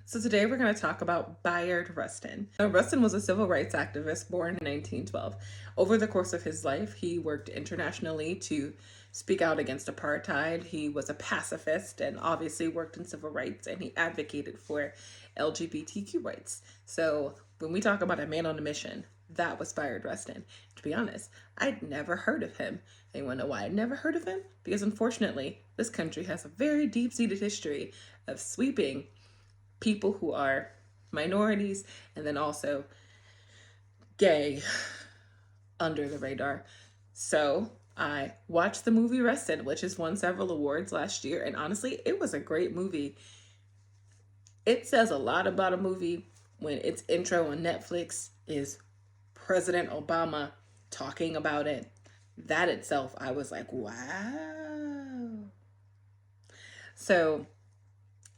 So today we're going to talk about Bayard Rustin. Now, Rustin was a civil rights activist born in 1912. Over the course of his life, he worked internationally to speak out against apartheid. He was a pacifist and obviously worked in civil rights, and he advocated for LGBTQ rights. So when we talk about a man on a mission, that was Bayard Rustin. To be honest, I'd never heard of him. And you want to know why I'd never heard of him? Because unfortunately, this country has a very deep-seated history of sweeping people who are minorities and then also gay under the radar. So I watched the movie Rustin, which has won several awards last year, and honestly, it was a great movie. It says a lot about a movie when its intro on Netflix is President Obama talking about it. That itself, I was like, wow. So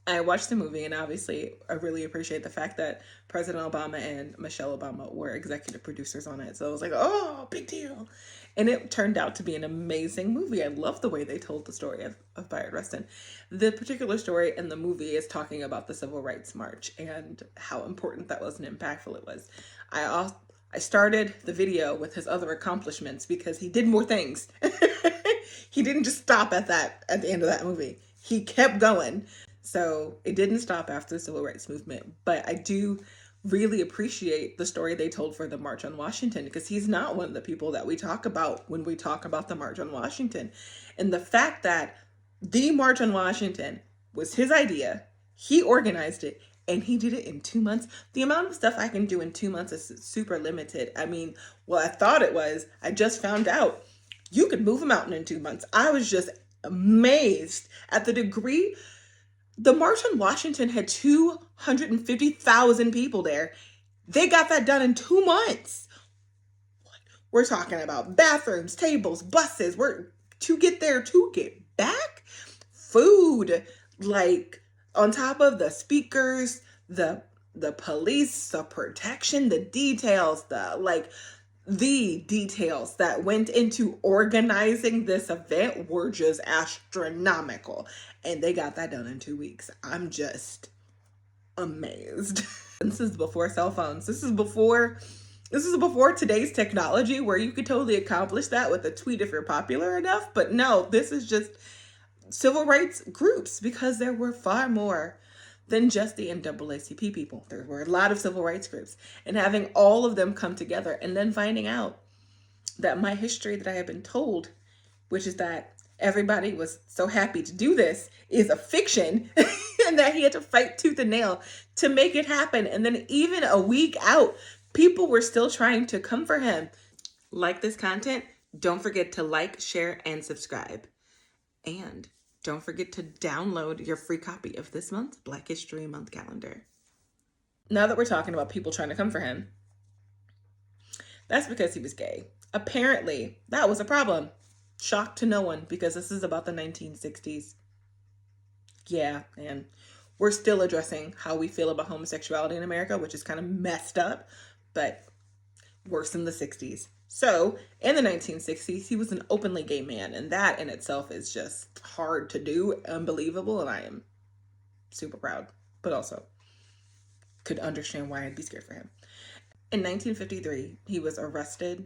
I watched the movie, and obviously I really appreciate the fact that President Obama and Michelle Obama were executive producers on it. So I was like, oh, big deal. And it turned out to be an amazing movie. I love the way they told the story of Bayard Rustin. The particular story in the movie is talking about the Civil Rights March and how important that was and impactful it was. I started the video with his other accomplishments because he did more things. He didn't just stop at the end of that movie. He kept going. So it didn't stop after the Civil Rights Movement, but I do really appreciate the story they told for the March on Washington, because he's not one of the people that we talk about when we talk about the March on Washington. And the fact that the March on Washington was his idea, he organized it, and he did it in 2 months. The amount of stuff I can do in 2 months is super limited. I mean, well, I thought it was. I just found out you could move a mountain in 2 months. I was just amazed at the degree. The March on Washington had 250,000 people there. They got that done in 2 months. We're talking about bathrooms, tables, buses. To get there, to get back. Food, like on top of the speakers, the police, the protection, the details, the details that went into organizing this event were just astronomical. And they got that done in 2 weeks. I'm just amazed. This is before cell phones. This is before today's technology, where you could totally accomplish that with a tweet if you're popular enough. But no, this is just civil rights groups, because there were far more than just the NAACP people. There were a lot of civil rights groups, and having all of them come together and then finding out that my history that I have been told, which is that everybody was so happy to do this, is a fiction, and that he had to fight tooth and nail to make it happen. And then even a week out, people were still trying to come for him. Like this content, don't forget to like, share, and subscribe. And don't forget to download your free copy of this month's Black History Month calendar. Now that we're talking about people trying to come for him, that's because he was gay. Apparently, that was a problem. Shock to no one, because this is about the 1960s. Yeah, and we're still addressing how we feel about homosexuality in America, which is kind of messed up, but worse than the 60s. So in the 1960s, he was an openly gay man, and that in itself is just hard to do, unbelievable, and I am super proud, but also could understand why I'd be scared for him. In 1953, he was arrested,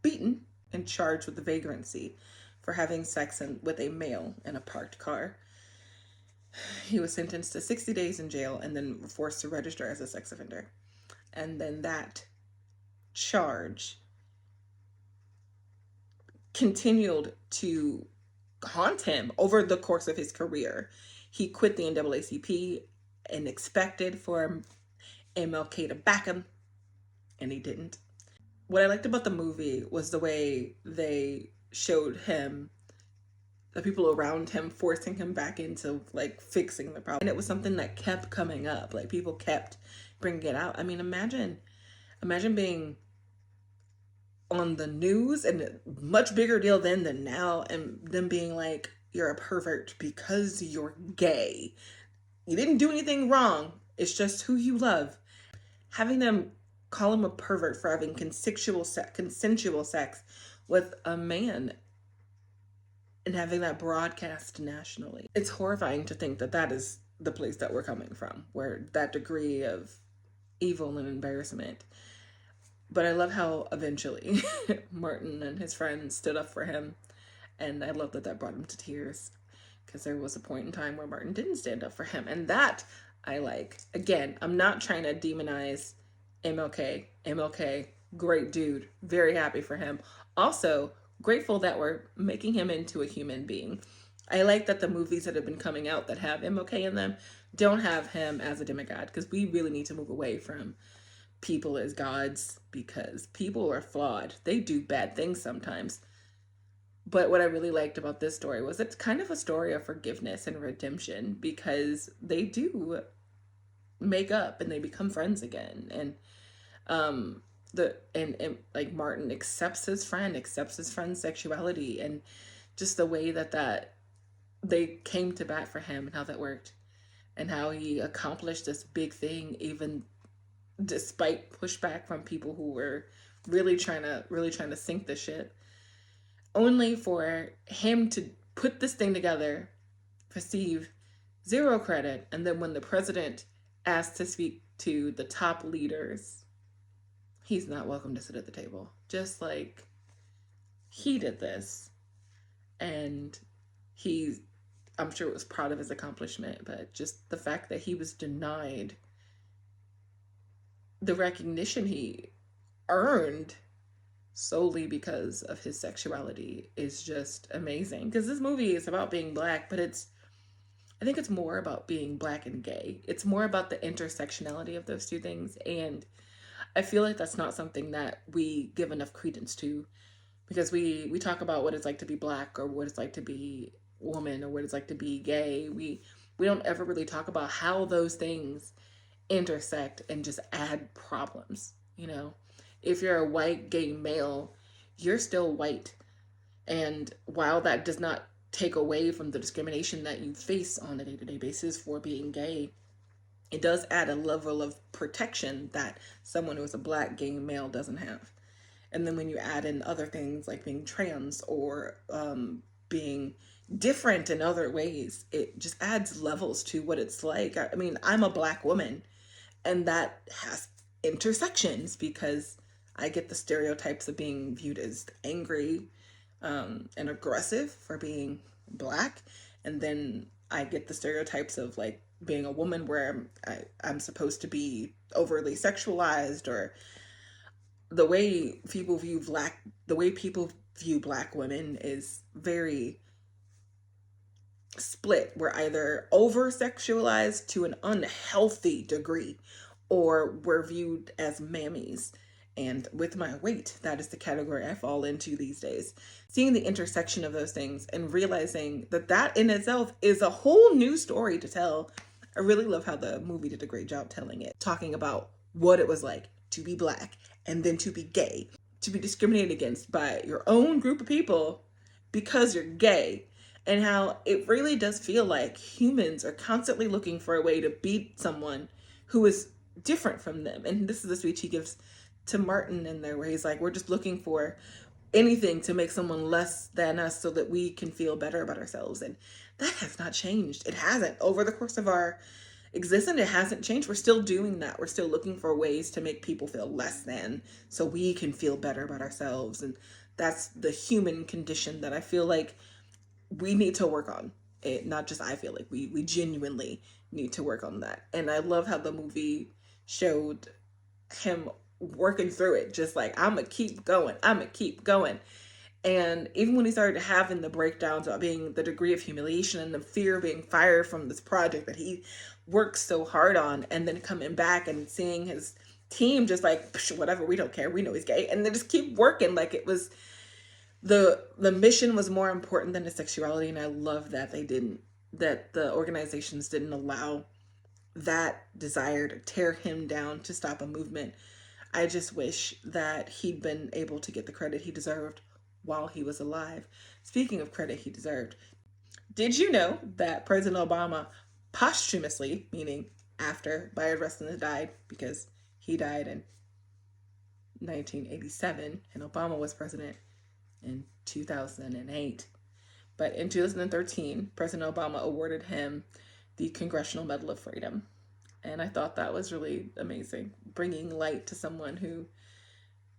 beaten, and charged with vagrancy for having sex with a male in a parked car. He was sentenced to 60 days in jail and then forced to register as a sex offender. And then that charge continued to haunt him over the course of his career. He quit the NAACP and expected for MLK to back him, and he didn't. What I liked about the movie was the way they showed him, the people around him, forcing him back into fixing the problem. And it was something that kept coming up. Like, people kept bringing it out. I mean, imagine being on the news, and a much bigger deal then than now, and them being like, you're a pervert because you're gay. You didn't do anything wrong. It's just who you love. Having them call him a pervert for having consensual sex with a man and having that broadcast nationally. It's horrifying to think that that is the place that we're coming from, where that degree of evil and embarrassment. But I love how eventually Martin and his friends stood up for him. And I love that that brought him to tears, because there was a point in time where Martin didn't stand up for him. And that I like. Again, I'm not trying to demonize MLK. MLK, great dude. Very happy for him. Also, grateful that we're making him into a human being. I like that the movies that have been coming out that have MLK in them don't have him as a demigod, because we really need to move away from people as gods, because people are flawed. They do bad things sometimes. But what I really liked about this story was it's kind of a story of forgiveness and redemption, because they do make up and they become friends again. And like Martin accepts his friend's sexuality, and just the way that they came to bat for him and how that worked, and how he accomplished this big thing even despite pushback from people who were really trying to sink the ship, only for him to put this thing together, receive zero credit, and then when the president asked to speak to the top leaders, he's not welcome to sit at the table. Just like he did this, and I'm sure was proud of his accomplishment, but just the fact that he was denied the recognition he earned solely because of his sexuality is just amazing. Because this movie is about being Black, but I think it's more about being Black and gay. It's more about the intersectionality of those two things, and I feel like that's not something that we give enough credence to, because we talk about what it's like to be Black, or what it's like to be woman, or what it's like to be gay. We don't ever really talk about how those things intersect and just add problems. If you're a white gay male, you're still white, and while that does not take away from the discrimination that you face on a day-to-day basis for being gay, it does add a level of protection that someone who is a Black gay male doesn't have. And then when you add in other things like being trans, or being different in other ways, it just adds levels to what it's like. I mean, I'm a Black woman, and that has intersections, because I get the stereotypes of being viewed as angry and aggressive for being Black. And then I get the stereotypes of like being a woman, where I'm supposed to be overly sexualized, or the way people view Black women is very split. We're either over sexualized to an unhealthy degree, or we're viewed as mammies. And with my weight, that is the category I fall into these days. Seeing the intersection of those things and realizing that in itself is a whole new story to tell. I really love how the movie did a great job telling it, talking about what it was like to be Black, and then to be gay, to be discriminated against by your own group of people because you're gay, and how it really does feel like humans are constantly looking for a way to beat someone who is different from them. And this is the speech he gives to Martin in there, where he's like, we're just looking for anything to make someone less than us so that we can feel better about ourselves. And that has not changed. It hasn't. Over the course of our existence, it hasn't changed. We're still doing that. We're still looking for ways to make people feel less than so we can feel better about ourselves. And that's the human condition that I feel like we need to work on. Not just I feel like we genuinely need to work on that. And I love how the movie showed him working through it, just like, I'm gonna keep going. And even when he started having the breakdowns about being the degree of humiliation and the fear of being fired from this project that he worked so hard on, and then coming back and seeing his team just like, whatever, we don't care, we know he's gay, and they just keep working like it was the mission was more important than his sexuality. And I love that the organizations didn't allow that desire to tear him down to stop a movement. I just wish that he'd been able to get the credit he deserved while he was alive. Speaking of credit he deserved, did you know that President Obama posthumously, meaning after Bayard Rustin had died, because he died in 1987 and Obama was president in 2008, but in 2013, President Obama awarded him the Congressional Medal of Freedom. And I thought that was really amazing, bringing light to someone who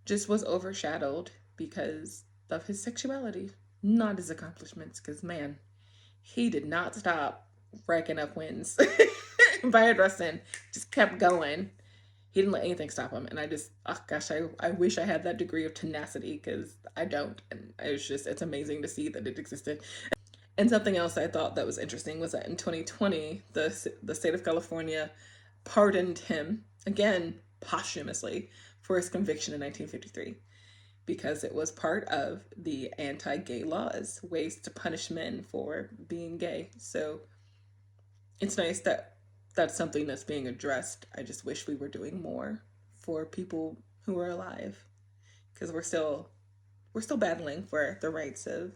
just was overshadowed because of his sexuality, not his accomplishments, because man, he did not stop racking up wins. Bayard Rustin just kept going. He didn't let anything stop him. And I just, oh gosh, I wish I had that degree of tenacity, because I don't. And it's amazing to see that it existed. And something else I thought that was interesting was that in 2020, the state of California pardoned him, again, posthumously, for his conviction in 1953, because it was part of the anti-gay laws, ways to punish men for being gay. So it's nice that that's something that's being addressed. I just wish we were doing more for people who are alive, because we're still battling for the rights of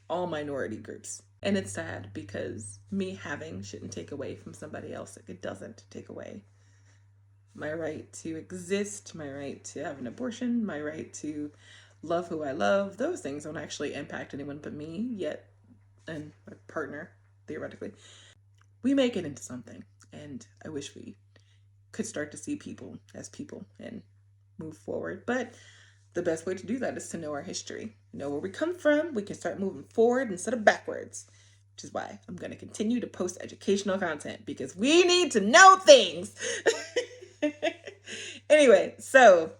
all minority groups. And it's sad, because me having shouldn't take away from somebody else. It doesn't take away my right to exist, my right to have an abortion, my right to love who I love. Those things don't actually impact anyone but me yet, and my partner, theoretically. We make it into something, and I wish we could start to see people as people and move forward. But the best way to do that is to know our history, know where we come from. We can start moving forward instead of backwards, which is why I'm going to continue to post educational content, because we need to know things. Anyway, so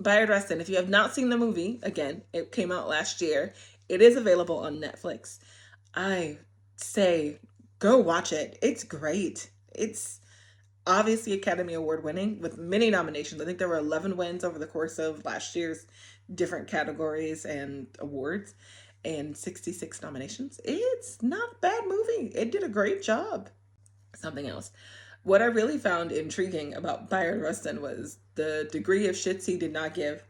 Bayard Rustin, if you have not seen the movie, again, it came out last year. It is available on Netflix. I say go watch it. It's great. It's obviously Academy Award winning with many nominations. I think there were 11 wins over the course of last year's different categories and awards, and 66 nominations. It's not a bad movie. It did a great job. Something else. What I really found intriguing about Bayard Rustin was the degree of shits he did not give.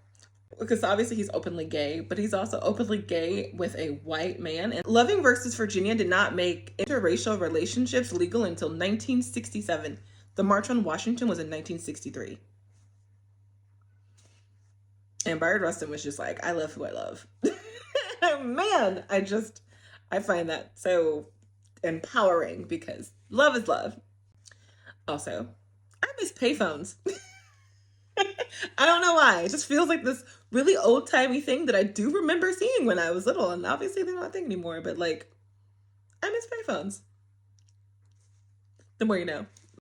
Because obviously he's openly gay, but he's also openly gay with a white man. And Loving versus Virginia did not make interracial relationships legal until 1967. The March on Washington was in 1963. And Bayard Rustin was just like, I love who I love. Man, I find that so empowering, because love is love. Also, I miss payphones. I don't know why. It just feels like this really old-timey thing that I do remember seeing when I was little. And obviously they're not a thing anymore, but like, I miss payphones. The more you know.